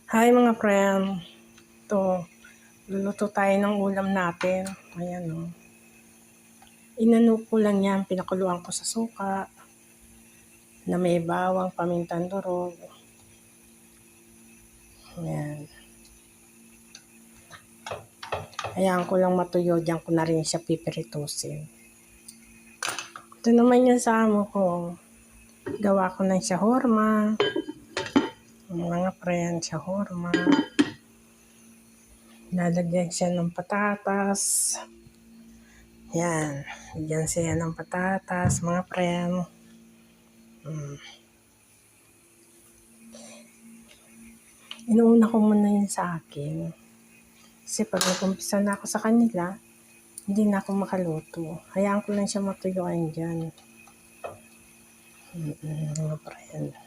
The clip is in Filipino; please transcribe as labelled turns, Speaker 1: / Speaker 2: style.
Speaker 1: Hi mga friend. Ito, luluto tayo ng ulam natin. Ayan o. Inano ko lang yan, pinakuluan ko sa suka na may bawang, pamintang durog. Ayan. Hayaan ko lang matuyo, diyan ko na rin siya pipiritusin. Ito naman yung sa amo ko. Gawa ko ng shawarma. Mga friend, shawarma. Lalagyan siya ng patatas. Yan. Bigyan siya ng patatas, mga friend. Inuuna ko muna yun sa akin. Kasi pag nag-umpisa na ako sa kanila, hindi na ako makaluto. Hayaan ko lang siya matuyuan dyan. Mga friend.